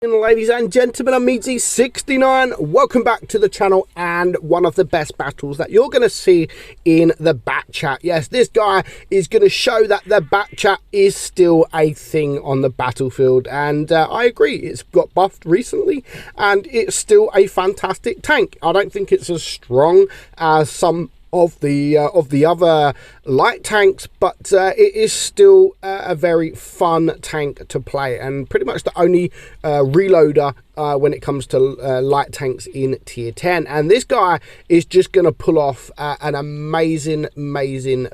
Ladies and gentlemen, I'm meadsyreplays. Welcome back to the channel, and one of the best battles that you're going to see in the Batchat. Yes, this guy is going to show that the Batchat is still a thing on the battlefield, and I agree, it's got buffed recently and it's still a fantastic tank. I don't think it's as strong as some of the other light tanks, but it is still a very fun tank to play, and pretty much the only reloader when it comes to light tanks in tier 10. And this guy is just going to pull off an amazing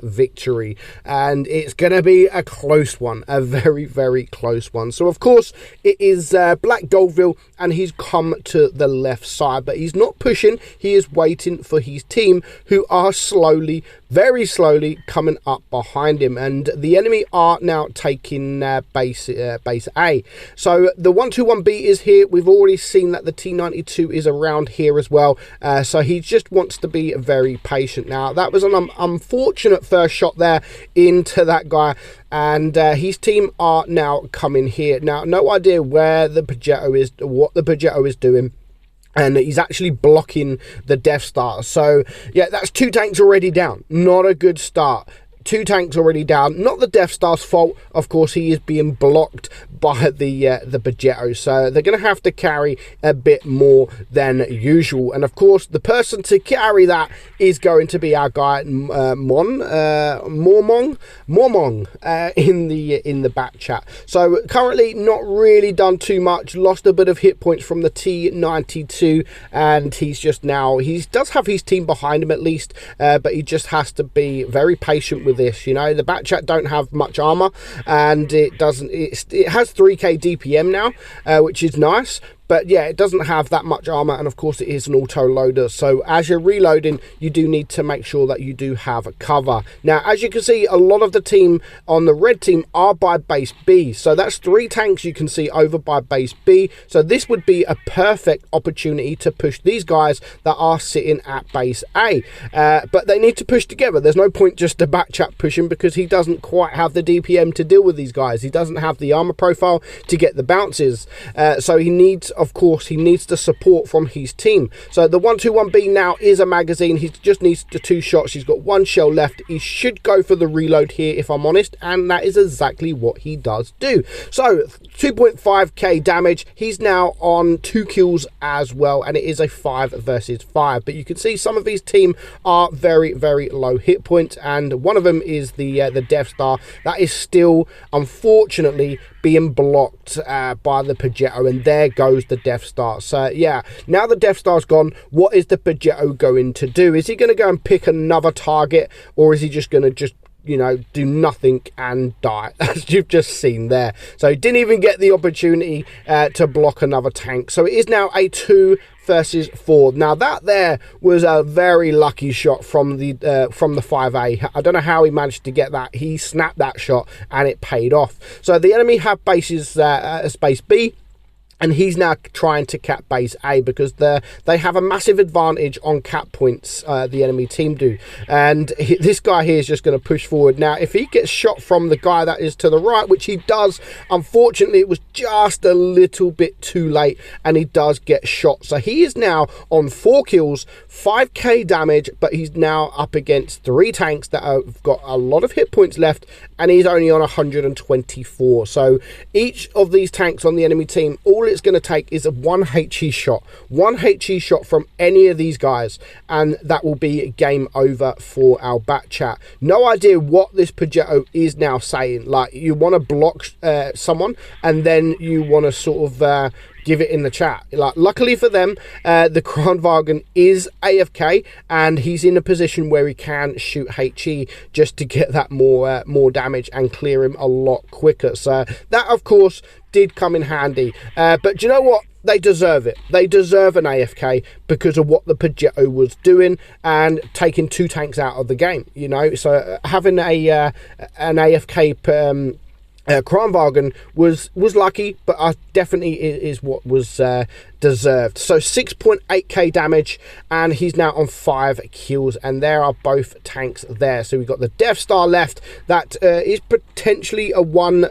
victory, and it's going to be a close one, a very close one. So of course it is Black Goldville, and he's come to the left side, but he's not pushing. He is waiting for his team, who are slowly, very slowly coming up behind him, and the enemy are now taking base A. So the 121B is here. We've already seen that the T92 is around here as well, so he just wants to be very patient. Now that was an unfortunate first shot there into that guy, and his team are now coming here. Now, no idea where the Batchat is, what the Batchat is doing, and he's actually blocking the Death Star. So yeah, that's 2 tanks already down. Not a good start. 2 tanks already down. Not the Death Star's fault, of course. He is being blocked by the Batchat, so they're going to have to carry a bit more than usual. And of course, the person to carry that is going to be our guy Mormong in the Batchat. So currently not really done too much. Lost a bit of hit points from the T92, and he's just now, he does have his team behind him at least, but he just has to be very patient with this. You know, the Batchat don't have much armor, and it has 3k DPM now, which is nice. But yeah, it doesn't have that much armor, and of course it is an auto loader. So as you're reloading, you do need to make sure that you do have cover. Now, as you can see, a lot of the team on the red team are by base B. So that's 3 tanks you can see over by base B. So this would be a perfect opportunity to push these guys that are sitting at base A. But they need to push together. There's no point just to Batchat pushing, because he doesn't quite have the DPM to deal with these guys. He doesn't have the armor profile to get the bounces. So he needs, of course, he needs the support from his team. So the 121B now is a magazine. He just needs the 2 shots. He's got 1 shell left. He should go for the reload here, if I'm honest, and that is exactly what he does do. So 2.5k damage. He's now on 2 kills as well, and it is a 5 versus 5. But you can see some of his team are very low hit points, and one of them is the Death Star that is still, unfortunately, being blocked by the Batchat, and there goes the Death Star. So yeah, now the Death Star's gone, what is the Batchat going to do? Is he going to go and pick another target, or is he just going to you know, do nothing and die, as you've just seen there? So he didn't even get the opportunity to block another tank. So it is now a 2 versus 4. Now that there was a very lucky shot from the 5A. I don't know how he managed to get that. He snapped that shot and it paid off. So the enemy have bases space B, and he's now trying to cap base A, because they have a massive advantage on cap points, the enemy team do. And this guy here is just going to push forward. Now, if he gets shot from the guy that is to the right, which he does, unfortunately, it was just a little bit too late, and he does get shot. So he is now on 4 kills, 5k damage, but he's now up against 3 tanks that have got a lot of hit points left, and he's only on 124. So each of these tanks on the enemy team, all it's going to take is a 1 HE shot. 1 HE shot from any of these guys, and that will be game over for our Batchat. No idea what this Batchat is now saying. Like, you want to block someone, and then you want to sort of give it in the chat. Like, luckily for them, the Kronwagen is AFK, and he's in a position where he can shoot HE just to get that more damage and clear him a lot quicker. So that, of course, did come in handy. But do you know what? They deserve it. They deserve an AFK because of what the Batchat was doing and taking 2 tanks out of the game. You know, so having an AFK Kranwagen was lucky, but definitely is what was deserved. So 6.8k damage, and he's now on 5 kills, and there are both tanks there. So we've got the Death Star left. That is potentially a one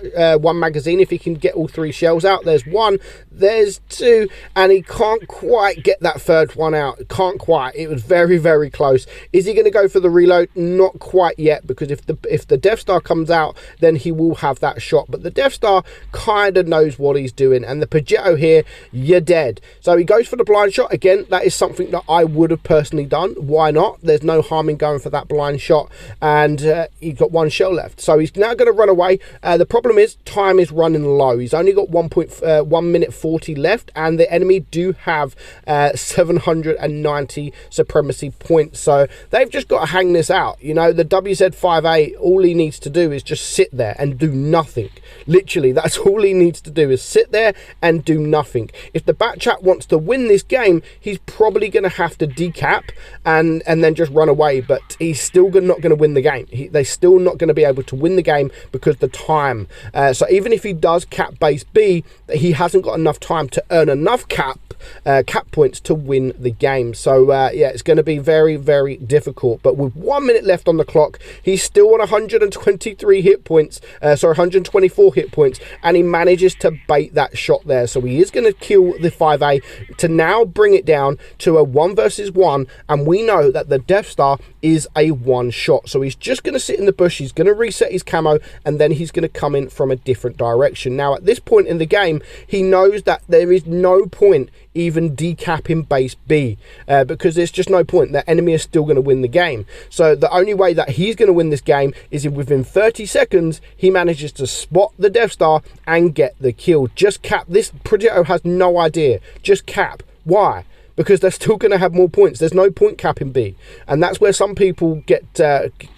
magazine if he can get all 3 shells out. There's 1, there's 2, and he can't quite get that third one out. Can't quite. It was very, very close. Is he going to go for the reload? Not quite yet, because if the Death Star comes out, then he will have that shot. But the Death Star kind of knows what he's doing, and the Peugeot here, you're dead. So he goes for the blind shot. Again, that is something that I would have personally done. Why not? There's no harm in going for that blind shot, and he's got 1 shell left. So he's now going to run away. The problem is time is running low. He's only got 1 minute 40 left, and the enemy do have 790 supremacy points. So they've just got to hang this out. You know, the WZ-5A, all he needs to do is just sit there and do nothing. Literally, that's all he needs to do, is sit there and do nothing. If the Batchat wants to win this game, he's probably going to have to decap and then just run away, but he's still not going to win the game. They're still not going to be able to win the game because the time. So even if he does cap base B, he hasn't got enough time to earn enough cap points to win the game. So yeah, it's going to be very, very difficult. But with 1 minute left on the clock, he's still on 123 hit points, sorry, 124 hit points, and he manages to bait that shot there. So he is going to kill the 5A to now bring it down to a 1 versus 1, and we know that the Death Star is a 1 shot. So he's just going to sit in the bush, he's going to reset his camo, and then he's going to come in from a different direction. Now at this point in the game, he knows that there is no point even decapping base B, because there's just no point. The enemy is still going to win the game. So the only way that he's going to win this game is if within 30 seconds he manages to spot the Death Star and get the kill. Just cap. This Peugeot has no idea. Just cap. Why? Because they're still going to have more points. There's no point capping B, and that's where some people get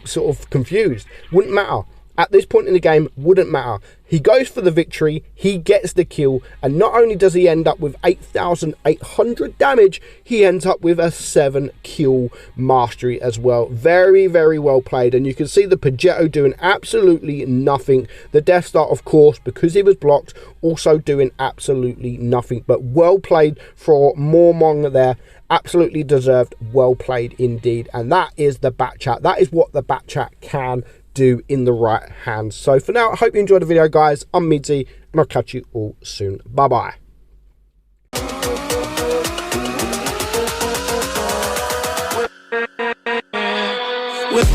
sort of confused. Wouldn't matter. At this point in the game, wouldn't matter. He goes for the victory, he gets the kill, and not only does he end up with 8,800 damage, he ends up with a 7 kill mastery as well. Very, very well played, and you can see the Peugeot doing absolutely nothing. The Death Star, of course, because he was blocked, also doing absolutely nothing. But well played for Mormong there. Absolutely deserved. Well played indeed. And that is the Batchat. That is what the Batchat can do in the right hands. So for now, I hope you enjoyed the video, guys. I'm Meadsy, and I'll catch you all soon. Bye bye. With